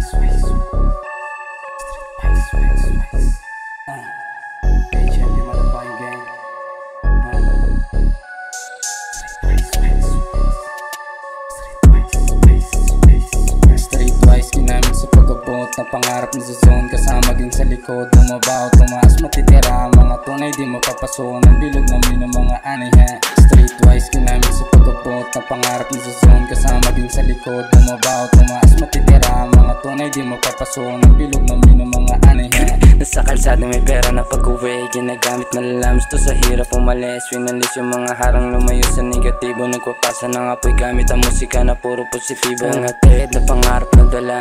Streetwise ginamit sa pag-abot ng pangarap na sa zone, kasama din sa likod. Bumabaw, tumaas, matitira mga tunay di mapapaso ng bilog namin ng mga aniha. Streetwise ginamit sa pag-abot ng pangarap na sa zone, kasama din sa likod. Bumabaw, tumaas, matitira mga tunay di mapapaso ng bilog namin ng mga aniha. Nasa kalsada may pera na pag-uwi, ginagamit malalamas to sa hirap umalis. Winalis yung mga harang, lumayo sa negatibo, nagpapasa ng apoy gamit ang musika na puro positibo. Ang atid na pangarap na dala,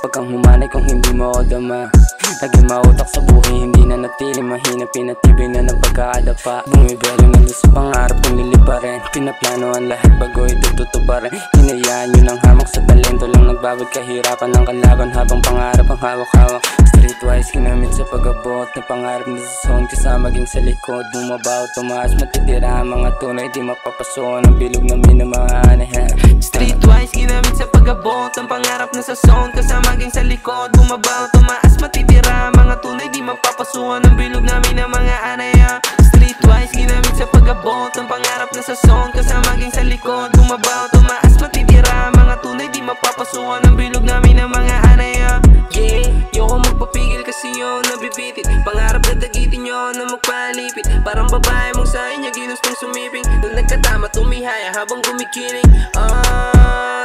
pag kang humanay kung hindi mo o dama. Lagi mautak sa buhay, hindi na natili mahina, pinatibay na ng pagkakadapa. Bumibelo na sa pangarap kung liliparin, pinaplano ang lahat bago ito tutuparin. Hinayaan yun ang hamak sa talento lang, nagbabad kahirapan ng kalaban habang pangarap ang hawak-hawak. Streetwise ginamit sa pag-abot ng pangarap na sa zone, kasama maging sa likod. Bumabaw, tumaas, matitira mga tunay di mapapaso ng bilog namin ng mga anahan. Streetwise ginamit sa pag-abot ng pangarap na sa zone, kasama maging sa likod. Bumabaw, tumaas, matitira mga tunay di mapapasuhan ng bilog namin ng mga anaya. Streetwise ginamit sa pag-abot ng pangarap na sa zone, kasama maging sa likod. Bumabaw, tumaas, matitira mga tunay di mapapasuhan ng bilog namin ng mga anaya. Yeah, yoko magpapigil kasi yun nabibitit, pangarap na dagitin nyo na magpalipit. Parang babae mong sa inyo ginustong sumiping, nung nagkatama tumihaya habang gumikiling.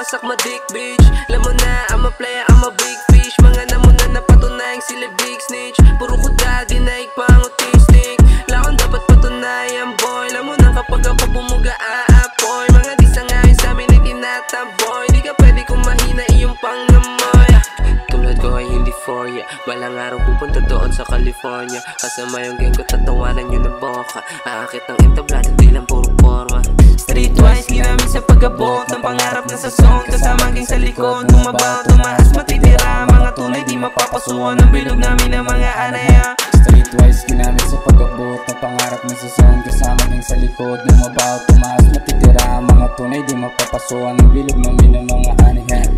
Sakma dick bitch, alam mo na I'm a player, I'm a big fish. Mga namunan na patunayang sila big snitch, puro kuda, dinaig pang autistic. Lakon dapat patunayan boy, alam mo na kapag ako bumuga aapoy. Mga disangayon sa amin ay tinataboy, di ka pwede kung mahina iyong pangamoy. Tulad ko ay hindi for ya, balang araw pupunta doon sa California. Kasama yung gang ko, tatawanan yun ng boka, aakit ng entablado, di lang puro forma. Streetwise ginamit sa pag-abot ng pangarap na sa zone, kasama maging sa likod. Bumabaw, tumaas, matitira mga tunay di mapapasuhan ng bilog namin ng mga anaya. Streetwise ginamit sa pag-abot ng pangarap na sa zone, kasama maging sa likod. Bumabaw, tumaas, matitira mga tunay di mapapaso ng bilog namin ng mga anihan.